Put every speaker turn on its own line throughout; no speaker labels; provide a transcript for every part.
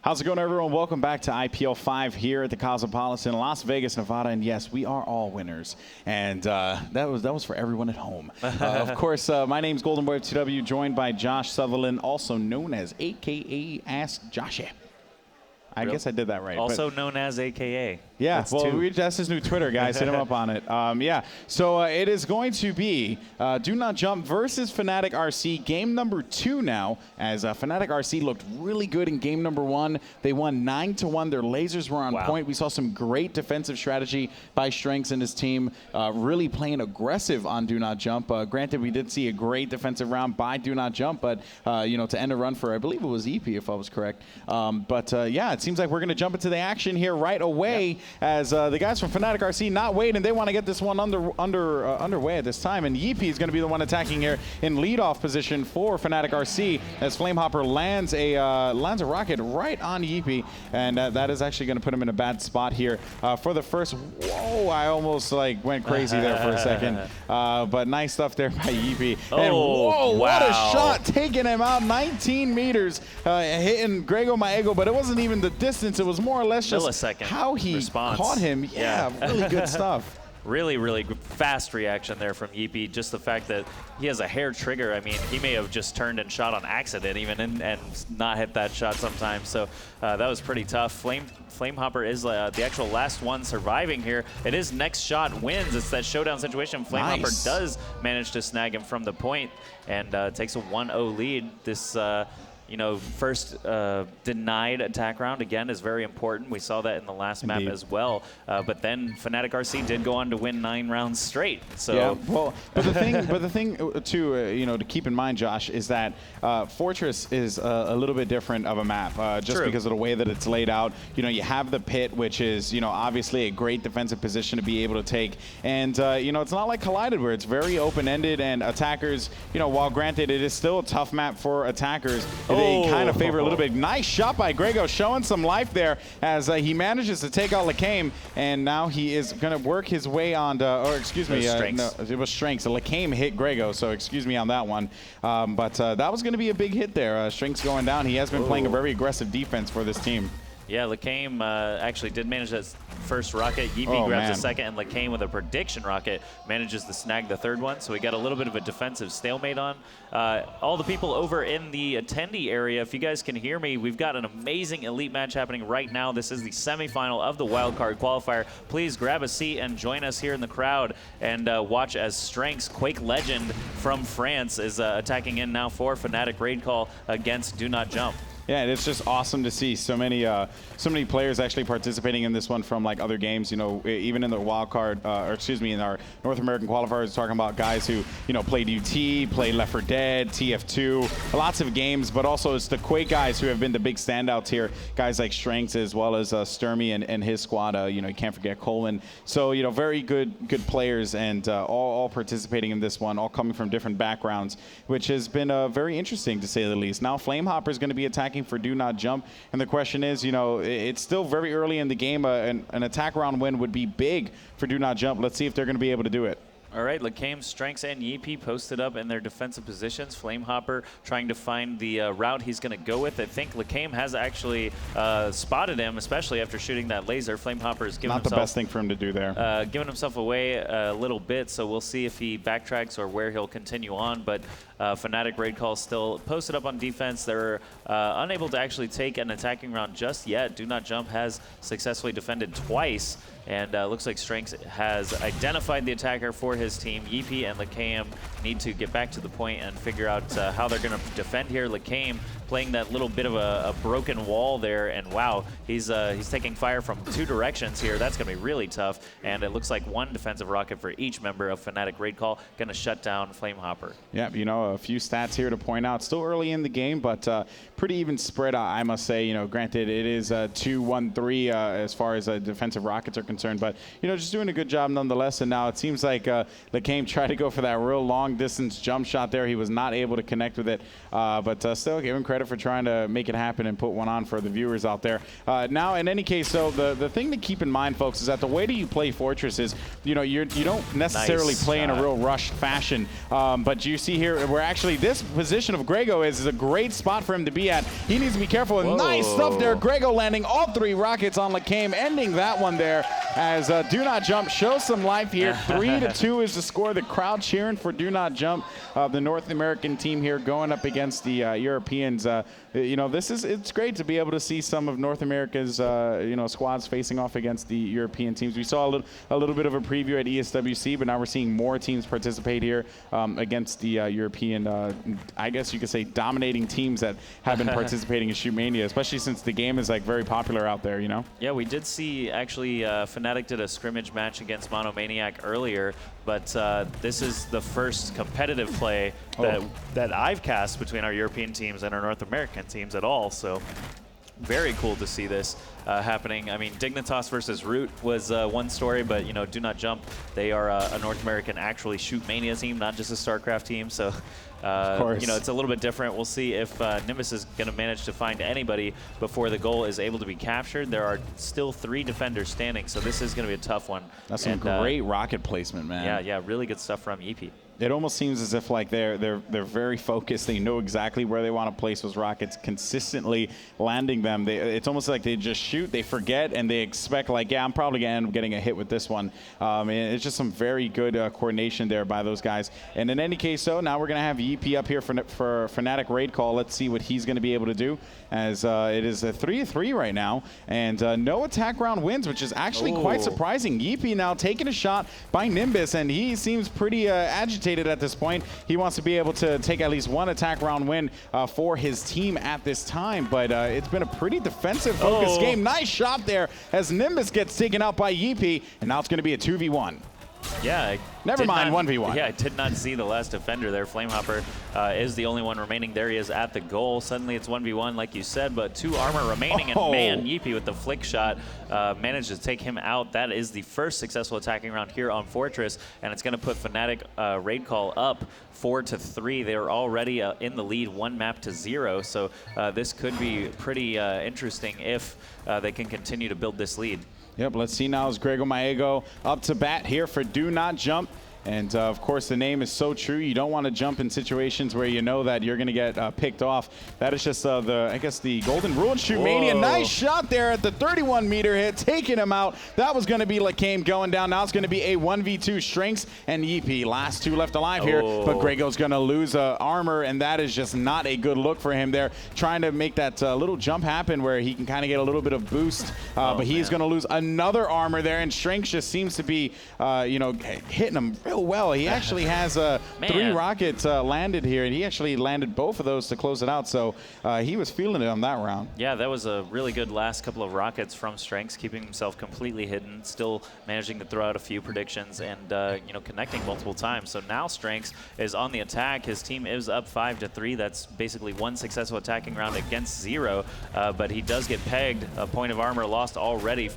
How's it going, everyone? Welcome back to IPL 5 here at the Cosmopolitan in Las Vegas, Nevada. And yes, we are all winners. And that was for everyone at home. Of course, my name's Golden Boy of 2W, joined by Josh Sutherland, also known as AKA Ask Joshy. I guess I did that right.
Also known as AKA.
Yeah, that's his new Twitter, guys. Hit him up on it. Yeah, so it is going to be Do Not Jump versus Fnatic RC, game number 2 now, as Fnatic RC looked really good in game number 1. They won 9-1. Their lasers were on point. We saw some great defensive strategy by Strengths and his team, really playing aggressive on Do Not Jump. Granted, we did see a great defensive round by Do Not Jump, but to end a run for, I believe it was EP, if I was correct. Yeah, it seems like we're going to jump into the action here right away. As the guys from Fnatic RC not waiting. They want to get this one underway at this time. And Yeepy is going to be the one attacking here in leadoff position for Fnatic RC as Flamehopper lands a rocket right on Yeepy. And that is actually going to put him in a bad spot here for the first. Whoa, I almost went crazy there for a second. But nice stuff there by Yeepy. And whoa, what a shot, taking him out 19 meters, hitting Grego Maego. But it wasn't even the distance. It was more or less just how he caught him. Yeah, really good stuff.
Really, really fast reaction there from Yeepy. Just the fact that he has a hair trigger. I mean, he may have just turned and shot on accident even and not hit that shot sometimes. So that was pretty tough. Flamehopper is the actual last one surviving here. It is next shot wins. It's that showdown situation. Flamehopper does manage to snag him from the point and takes a 1-0 lead. This first denied attack round, again, is very important. We saw that in the last map as well. But then Fnatic RC did go on to win 9 rounds straight. So
yeah, well, but the thing too, to keep in mind, Josh, is that Fortress is a little bit different of a map, just because of the way that it's laid out. You have the pit, which is obviously a great defensive position to be able to take, and it's not like Collided where it's very open-ended and attackers. While granted it is still a tough map for attackers. They kind of favor a little bit. Nice shot by Grego, showing some life there as he manages to take out Lacame, and now he is going to work his way on to, or excuse me, no, it was Strengths. Lacame hit Grego, so excuse me on that one. But that was going to be a big hit there. Strengths going down. He has been playing a very aggressive defense for this team.
Yeah, Lacame actually did manage that first rocket. Yeepy grabs the second, and Lacame with a prediction rocket manages to snag the third one. So we got a little bit of a defensive stalemate on. All the people over in the attendee area, if you guys can hear me, we've got an amazing elite match happening right now. This is the semifinal of the wildcard qualifier. Please grab a seat and join us here in the crowd and watch as Strengths, Quake legend from France, is attacking in now for Fnatic Raid Call against Do Not Jump.
Yeah, it's just awesome to see so many players actually participating in this one from other games. Even in the wild card, or excuse me, in our North American qualifiers, talking about guys who played UT, played Left 4 Dead, TF2, lots of games. But also it's the Quake guys who have been the big standouts here. Guys like Strengths as well as Sturmy and his squad. You can't forget Coleman. So very good players, and all participating in this one, all coming from different backgrounds, which has been very interesting to say the least. Now Flamehopper is going to be attacking for Do Not Jump, and the question is, it's still very early in the game. An attack round win would be big for Do Not Jump. Let's see if they're going to be able to do it.
All right, Lacame, Strengths, and Yeepy posted up in their defensive positions. Flamehopper trying to find the route he's going to go with. I think Lacame has actually spotted him, especially after shooting that laser. Flamehopper is giving
himself... Not the best thing for him to do there.
Giving himself away a little bit, so we'll see if he backtracks or where he'll continue on. But Fnatic Raid Call still posted up on defense. They're unable to actually take an attacking round just yet. Do Not Jump has successfully defended twice. And looks like Strengths has identified the attacker for his team. Yeepy and Lacame need to get back to the point and figure out how they're going to defend here. Lacame playing that little bit of a broken wall there, and wow, he's taking fire from 2 directions here. That's going to be really tough, and it looks like 1 defensive rocket for each member of Fnatic Raid Call going to shut down Flamehopper.
Yeah, a few stats here to point out. Still early in the game, but pretty even spread, I must say. Granted, it is 2-1-3 as far as defensive rockets are concerned. turn. But, you know, just doing a good job nonetheless. And now it seems like Lacame tried to go for that real long-distance jump shot there. He was not able to connect with it. But still give him credit for trying to make it happen and put one on for the viewers out there. Now, in any case, so the thing to keep in mind, folks, is that the way that you play Fortress is, you know, you don't necessarily play in a real rushed fashion. But you see here, where actually this position of Grego is a great spot for him to be at. He needs to be careful. And nice stuff there. Grego landing all 3 rockets on Lacame, ending that one there as Do Not Jump shows some life here. 3-2 is the score. The crowd cheering for Do Not Jump. The North American team here going up against the Europeans. You know, it's great to be able to see some of North America's you know, squads facing off against the European teams. We saw a little bit of a preview at ESWC, but now we're seeing more teams participate here against the European, I guess you could say, dominating teams that have been participating in Shootmania, especially since the game is like very popular out there, you know?
Yeah, we did see actually Fnatic did a scrimmage match against Monomaniac earlier, but this is the first competitive play that I've cast between our European teams and our North American teams at all. So very cool to see this happening. I mean, Dignitas versus Root was one story, but, you know, Do Not Jump, they are a North American actually Shootmania team, not just a StarCraft team. So, you know, it's a little bit different. We'll see if Nimbus is going to manage to find anybody before the goal is able to be captured. There are still 3 defenders standing, so this is going to be a tough one.
That's some great rocket placement, man.
Yeah, really good stuff from EP.
It almost seems as if like they're very focused. They know exactly where they want to place those rockets, consistently landing them. It's almost like they just shoot, they forget, and they expect like, yeah, I'm probably going to end up getting a hit with this one. And it's just some very good coordination there by those guys. And in any case, so now we're going to have EP up here for Fnatic Raid Call. Let's see what he's going to be able to do, as it is a 3-3 right now. And no attack round wins, which is actually quite surprising. Yeepy now taking a shot by Nimbus, and he seems pretty agitated at this point. He wants to be able to take at least 1 attack round win for his team at this time, but it's been a pretty defensive focused game. Nice shot there as Nimbus gets taken out by Yeepy, and now it's going to be a 2v1.
Yeah.
Never mind, 1v1.
Yeah, I did not see the last defender there. Flamehopper is the only one remaining. There he is at the goal. Suddenly it's 1v1, like you said, but 2 armor remaining. And man, Yeepy with the flick shot managed to take him out. That is the first successful attacking round here on Fortress, and it's going to put Fnatic Raid Call up 4-3. They are already in the lead, 1-0. So this could be pretty interesting if they can continue to build this lead.
Yep, let's see now as Grego Maego up to bat here for Do Not Jump. And, of course, the name is so true. You don't want to jump in situations where you know that you're going to get picked off. That is just, I guess, the golden rule in Shootmania. Nice shot there at the 31-meter hit, taking him out. That was going to be Lacame going down. Now it's going to be a 1v2 Strengths and Yeepy. Last 2 left alive here, but Grego's going to lose armor, and that is just not a good look for him there. Trying to make that little jump happen where he can kind of get a little bit of boost, but he's going to lose another armor there, and Strengths just seems to be, you know, hitting him real well. He actually has 3 rockets landed here, and he actually landed both of those to close it out, so he was feeling it on that round.
Yeah, that was a really good last couple of rockets from Strengths, keeping himself completely hidden, still managing to throw out a few predictions and you know, connecting multiple times. So now Strengths is on the attack. His team is up 5-3. That's basically 1 successful attacking round against 0, but he does get pegged. A point of armor lost already.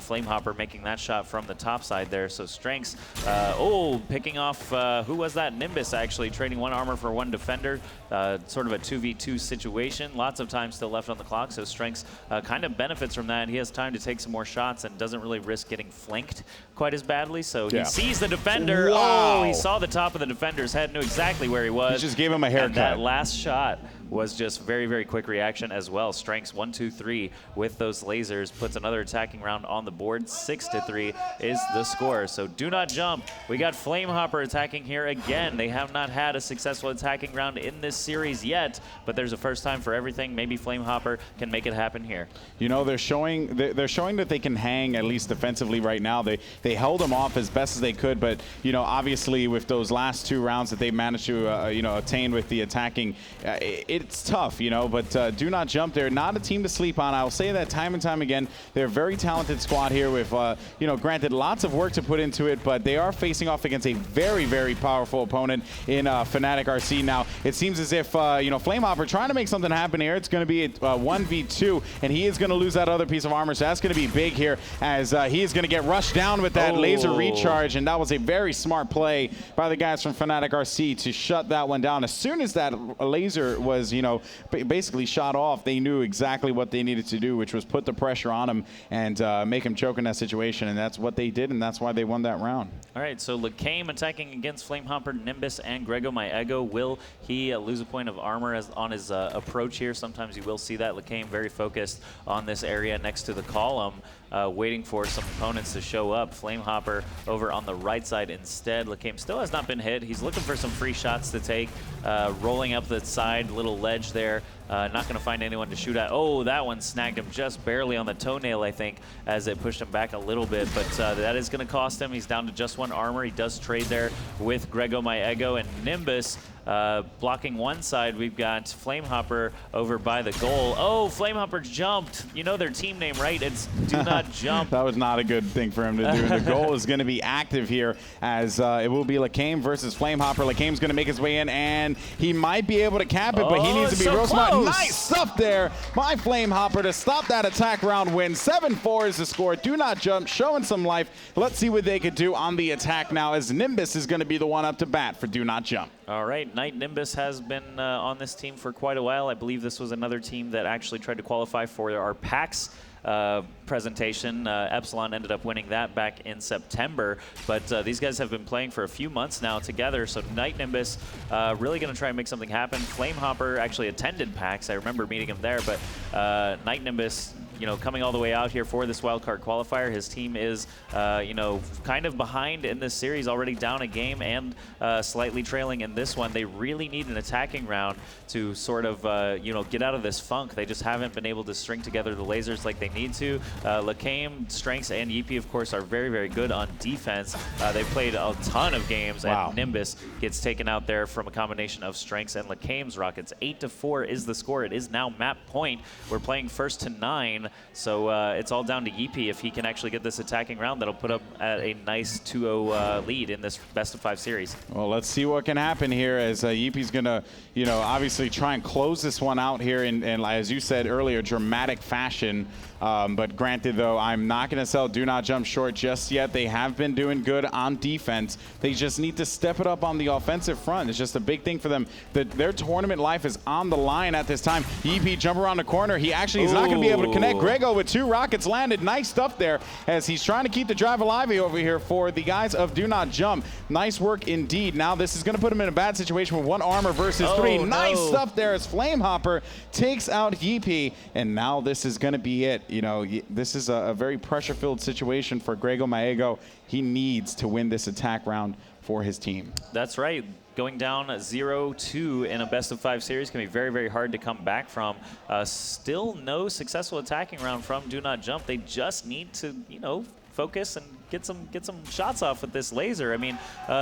Flamehopper making that shot from the top side there. So Strengths, picking off, who was that? Nimbus actually trading 1 armor for 1 defender. Sort of a 2v2 situation. Lots of time still left on the clock, so Strengths kind of benefits from that. He has time to take some more shots and doesn't really risk getting flanked quite as badly. So he sees the defender.
Wow.
Oh, he saw the top of the defender's head, knew exactly where he was.
He just gave him a haircut.
And that last shot was just very, very quick reaction as well. Strengths 1-2-3 with those lasers puts another attacking round on the board. 6-3 is the score. So Do Not Jump. We got Flamehopper attacking here again. They have not had a successful attacking round in this series yet, but there's a first time for everything. Maybe Flamehopper can make it happen here. You know, they're showing that they can hang at least defensively right now. They held them off as best as they could, but you know, obviously with those last 2 rounds that they managed to you know, attain with the attacking,
it's tough, you know, but Do Not Jump, they're not a team to sleep on. I'll say that time and time again. They're a very talented squad here with, you know, granted, lots of work to put into it, but they are facing off against a very, very powerful opponent in Fnatic RC. Now, it seems as if, you know, Flamehopper trying to make something happen here. It's going to be a 1v2, and he is going to lose that other piece of armor, so that's going to be big here as he is going to get rushed down with that laser recharge, and that was a very smart play by the guys from Fnatic RC to shut that one down. As soon as that laser was, you know, basically shot off, they knew exactly what they needed to do, which was put the pressure on him and make him choke in that situation, and that's what they did, and that's why they won that round.
All right, so Lacame attacking against Flamehopper, Nimbus, and Grego My Ego. Will he lose a point of armor on his approach here? Sometimes you will see that. Lacame very focused on this area next to the column, waiting for some opponents to show up. Flamehopper over on the right side instead. Lacame still has not been hit. He's looking for some free shots to take, rolling up the side, little ledge there. Not going to find anyone to shoot at. Oh, that one snagged him just barely on the toenail, I think, as it pushed him back a little bit. But that is going to cost him. He's down to just one armor. He does trade there with Grego My Ego and Nimbus. Blocking one side, we've got Flamehopper over by the goal. Oh, Flamehopper jumped. You know their team name, right? It's Do Not Jump.
That was not a good thing for him to do. The goal is going to be active here as it will be Lacame versus Flamehopper. Lacame's going to make his way in, and he might be able to cap it, but he needs to be real smart. Nice stuff there by Flamehopper to stop that attack round win. 7-4 is the score. Do Not Jump showing some life. Let's see what they could do on the attack now as Nimbus is going to be the one up to bat for Do Not Jump.
All right, Knight Nimbus has been on this team for quite a while. I believe this was another team that actually tried to qualify for our PAX presentation. Epsilon ended up winning that back in September, but these guys have been playing for a few months now together, so Knight Nimbus really going to try and make something happen. Flamehopper actually attended PAX. I remember meeting him there, but Knight Nimbus, you know, coming all the way out here for this wildcard qualifier. His team is, you know, kind of behind in this series, already down a game and slightly trailing in this one. They really need an attacking round to sort of, you know, get out of this funk. They just haven't been able to string together the lasers like they need to. Lacame, Strengths, and Yeepy, of course, are very, very good on defense. They've played a ton of games, and Nimbus gets taken out there from a combination of Strengths and Lacame's rockets. 8-4 is the score. It is now map point. We're playing first to 9. So it's all down to Yeepy. If he can actually get this attacking round, that'll put up at a nice 2-0 lead in this best-of-5 series.
Well, let's see what can happen here as Yeepy's going to, you know, obviously try and close this one out here in as you said earlier, dramatic fashion. But granted, though, I'm not going to sell Do Not Jump short just yet. They have been doing good on defense. They just need to step it up on the offensive front. It's just a big thing for them. Their tournament life is on the line at this time. Yeepy jump around the corner. He actually is not going to be able to connect. Grego with 2 rockets landed. Nice stuff there as he's trying to keep the drive alive over here for the guys of Do Not Jump. Nice work indeed. Now this is going to put him in a bad situation with 1 armor versus 3. Nice stuff there as Flamehopper takes out Yeepy, and now this is going to be it. You know, this is a very pressure-filled situation for Grego My Ego. He needs to win this attack round for his team.
That's right. Going down 0-2 in a best-of-5 series can be very, very hard to come back from. Still no successful attacking round from Do Not Jump. They just need to, you know, focus and get some shots off with this laser. I mean,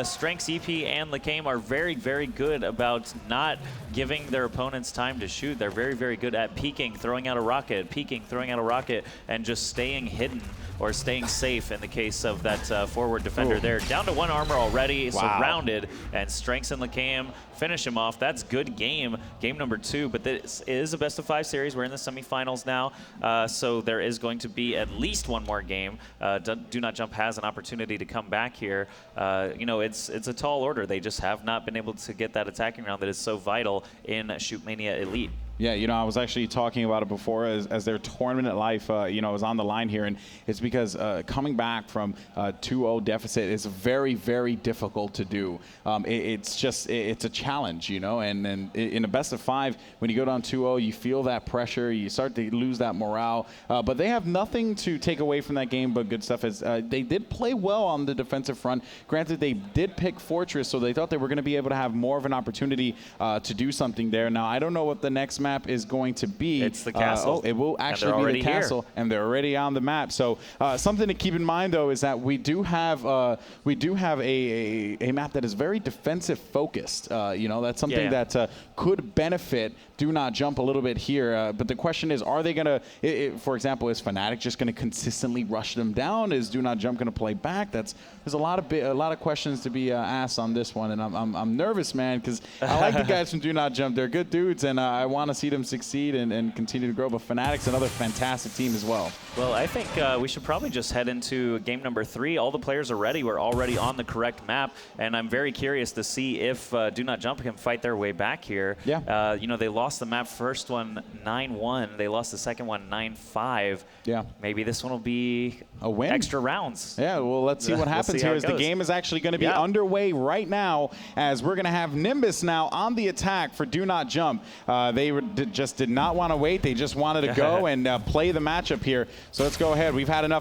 Strengths, EP, and Lacame are very, very good about not giving their opponents time to shoot. They're very, very good at peeking, throwing out a rocket, peeking, throwing out a rocket, and just staying hidden or staying safe in the case of that forward defender there. Down to 1 armor already, surrounded, and Strengths and Lacame finish him off. That's good game number 2, but this is a best-of-5 series. We're in the semifinals now, so there is going to be at least 1 more game. Do Not Jump has an opportunity to come back here. You know, it's a tall order. They just have not been able to get that attacking round that is so vital in Shootmania Elite.
Yeah, you know, I was actually talking about it before as their tournament life, you know, is on the line here. And it's because coming back from 2-0 deficit is very, very difficult to do. It's a challenge, you know, and in a best of 5, when you go down 2-0, you feel that pressure. You start to lose that morale. But they have nothing to take away from that game but good stuff. As they did play well on the defensive front. Granted, they did pick Fortress, so they thought they were going to be able to have more of an opportunity to do something there. Now, I don't know what the next map is going to be.
It's the castle.
It will actually be the castle, and they're already on the map. So something to keep in mind, though, is that we do have a map that is very defensive focused. That's something that could benefit Do Not Jump a little bit here. But the question is, are they going to, for example, is Fnatic just going to consistently rush them down? Is Do Not Jump going to play back? There's a lot of questions to be asked on this one, and I'm nervous, man, because I like the guys from Do Not Jump. They're good dudes, and I want to see them succeed and continue to grow. But Fnatic's another fantastic team as well.
Well, I think we should probably just head into game number 3. All the players are ready. We're already on the correct map, and I'm very curious to see if Do Not Jump can fight their way back here.
Yeah.
They lost the map first one 9-1. They lost the second one 9-5.
Yeah.
Maybe this one will be
a win.
Extra rounds.
Yeah, well, let's see what happens here. As the game is actually going to be underway right now, as we're going to have Nimbus now on the attack for Do Not Jump. They just did not want to wait. They just wanted to go and play the matchup here. So let's go ahead. We've had enough